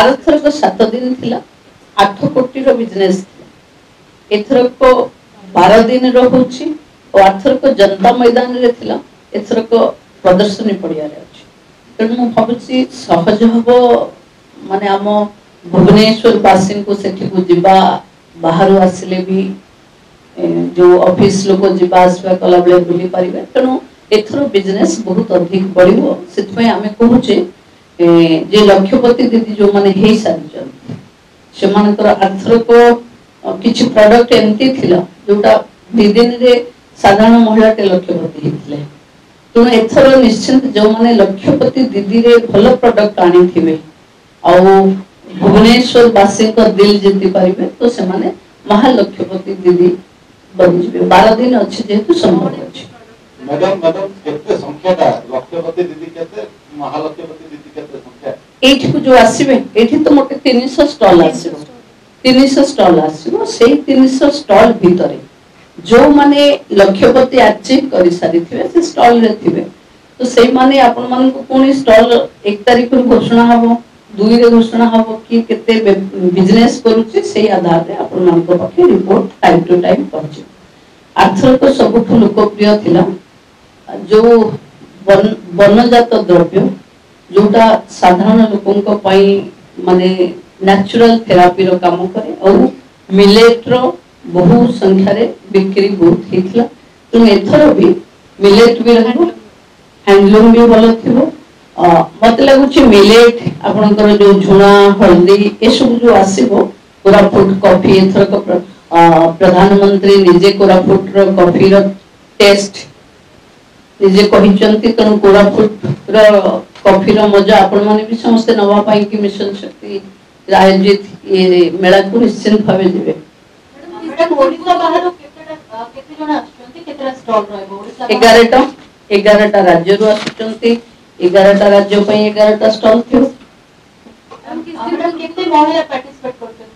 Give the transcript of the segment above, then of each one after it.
आरथरक 7 दिन थिला 8 कोटी रो बिजनेस एथरक 12 दिन रो होची और आरथरक जनता मैदान रे थिला एथरक प्रदर्शनी पड़िया रे अछि तेणु मु भाबुची सहज हबो माने आम भुवनेश्वर वासी को सेठी को जिबा बाहर आसिले भी जो ऑफिस लोक जिबा आसबा कला बेले बुली परिबे तेणु एथरो बिजनेस बहुत अधिक बढ़िबो सेतपय आमे कहूचे जे लक्षपति दीदी जो माने हे सारी से मानकर आर्थर को किछि प्रोडक्ट एमती थिला जोटा दिन रे साधारण महिला टे लक्षपति हितले तेणु एथरो निश्चित जो माने लक्षपति दीदी रे भलो प्रोडक्ट आनी थिबे आ भुवनेश्वर वासी को दिल जीति पारिबे तो से माने महालक्ष्यपति दीदी बन जिबे 12 दिन अछि जेतु संभव अछि मैडम केते संख्या का लक्ष्यपति दीदी केते महालक्ष्यपति दीदी केते संख्या एठी को जो आसीबे एठी तो मोटे 300 स्टॉल आसीबो 300 स्टॉल आसीबो सेही 300 स्टॉल भीतरे जो माने लक्ष्यपति अचीव करि सारी थिबे से स्टॉल रे थिबे तो सेही माने आपन मन को कोनी स्टॉल 1 तारिख रो घोषणा हबो 2 रे घोषणा हबो कि केते बिजनेस करूची सेही आधार रे आपन मन को पखे रिपोर्ट टाइम टू टाइम पहुंचे आर्थर को सबठु लोकप्रिय थिला जो वनजात द्रव्य जोटा साधारण लोकन पाई माने नेचुरल थेरापी रो काम करे और मिलेट रो बहु संख्या रे बिक्री बहुत हितला तो एथरो भी मिलेट भी रहबो हैंडलूम भी भलो थिबो मत लागुची मिलेट आपनकर जो झुना हल्दी ए सब जो आसीबो कोरापुट कॉफी एथर को प्रधानमंत्री निजे कोरापुट रो कॉफी रो टेस्ट निजे कहिचंती तनु कोरापुट रो कॉफी रो मजा आपण माने भी समस्त नवा पाई की मिशन शक्ति आयोजित ये मेला को निश्चित भावे दिबे ओडिसा बाहर केते जण आछंती केतेरा स्टॉल रहबो ओडिसा 11टा राज्य रो आछंती 11टा राज्य पई 11टा स्टॉल थियो केते महिला पार्टिसिपेट करछन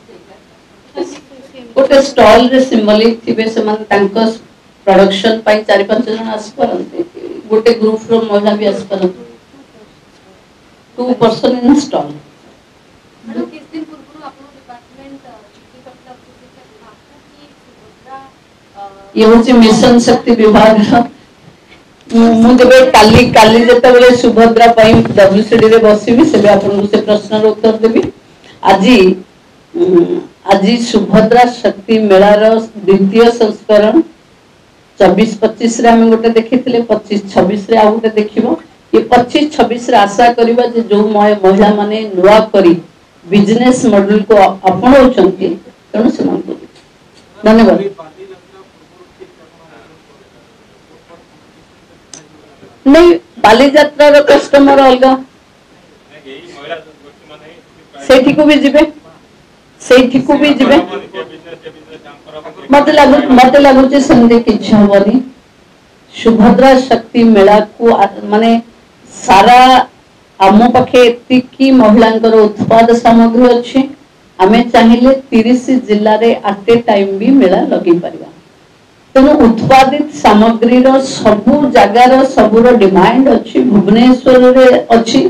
गोटे स्टॉल रे सिंबलिक थिबे से मान तांको प्रोडक्शन पई 4-5 जण आस परंते गोटे ग्रुप रो महिला भी आस परंते 2 पर्सन इन स्टॉल किस दिन पूर्व आपन डिपार्टमेंट चिट्ठी करता कि सुभद्रा ये होची मिशन शक्ति विभाग मु देबे काली जते बेले सुभद्रा पई डब्ल्यूसीडी रे बसिबी सेबे आपन से प्रश्न रो उत्तर देबी आज सुभद्रा शक्ति मेला रो द्वितीय संस्करण 24-25 रे हम गोटे देखिथिले 25-26 रे आ गोटे देखिबो ये 25-26 रे आशा करिबा जे जो महिला माने नुवा करी बिजनेस मॉडल को अपनाउचंती तनु समान को धन्यवाद नहीं बाली यात्रा रो कस्टमर अलगा सेठी को भी जिबे मते लागु जे संदे किछ हबनी सुभद्रा शक्ति मेला को माने सारा आम पाखे एतिकी महिलांकर उत्पाद सामग्री अछि आमे चाहिए 30 जिल्ला रे एट ए टाइम भी मेला लगी परिबा तेणु उत्पादित सामग्री रो सबु जगार सबुर डिमांड अच्छी भुवनेश्वर रे अच्छी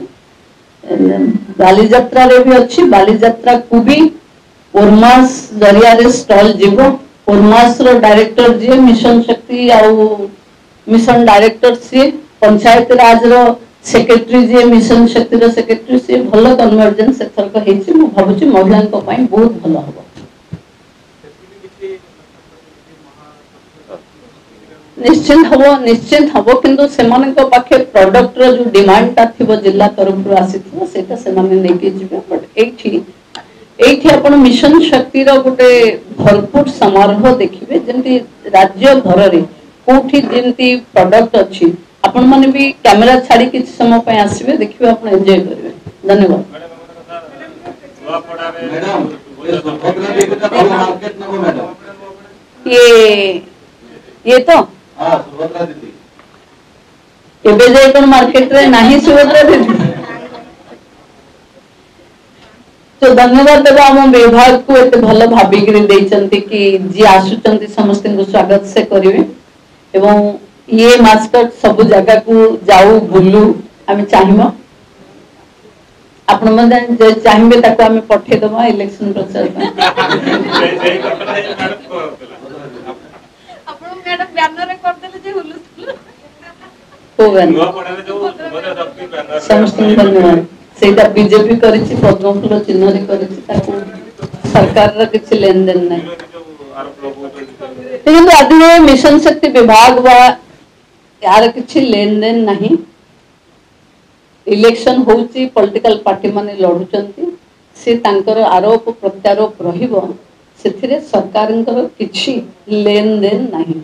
बाली यात्रा रे भी अच्छी बाली यात्रा को भी ओरमास जरिया रे स्टॉल जीवो ओरमास रो डायरेक्टर जे मिशन शक्ति आ मिशन डायरेक्टर से पंचायत राज रो सेक्रेटरी जे मिशन शक्ति रो सेक्रेटरी से भलो कन्वर्जेंस एथर को हेछि मु भाबुची महिलान को पई बहुत भलो हबो निश्चित हबो किंतु सेमान को पाखे प्रोडक्ट रो जो डिमांड ता थिबो जिल्ला तरफ रो आसीथिबो सेटा सेमाने नेके जिबे बट एठी आपण मिशन शक्ति रो गोटे भरपूर समारोह देखिबे जेंति राज्य भर रे कोठी जेंति प्रोडक्ट अछि आपण माने भी कैमरा छाड़ी किछ समय पे आसीबे देखिबे आपण एन्जॉय करबे धन्यवाद मैडम ये सुभद्रा देवी का मार्केट नको मैडम ये तो हां सुभद्रा दीदी एबे जे कोन मार्केट रे नाही सुभद्रा दीदी तो धन्यवाद देबा हम विभाग को एते भलो भाबी करी दैचंती कि जी आसुचंती समस्त को स्वागत से करिवे एवं ये मास्टर सब जगह को जाऊ बुलू हम चाहिबो आपण म्हणजे जे चाहिए ताको आमे पठे दमा इलेक्शन प्रचार ଆପଣ ମ୍ୟାଡମ ବ୍ୟାନରରେ କରିଦେଲେ ଯେ ହୁଲୁଥୁଲ होगन ନୂଆପଡ଼ାରେ ଯୋଉ ଯୁବକ ଶକ୍ତି ବ୍ୟାନର समस्त धन्यवाद सेटा बीजेपी करिछि पद्म फूल चिन्ह रे करिछि ताको सरकार रा किछि लेन देन नै ଯୋଉ ଆରୋପ ଲଗାଉଛନ୍ତି କିନ୍ତୁ ଆଜି मिशन शक्ति विभाग वा यार किछि लेन देन नहीं इलेक्शन होउची पॉलिटिकल पार्टी माने लढुचंती से तांकर आरोप प्रत्यारोप रहिबो सेथिरे सरकारंकर किछि लेन देन नहीं।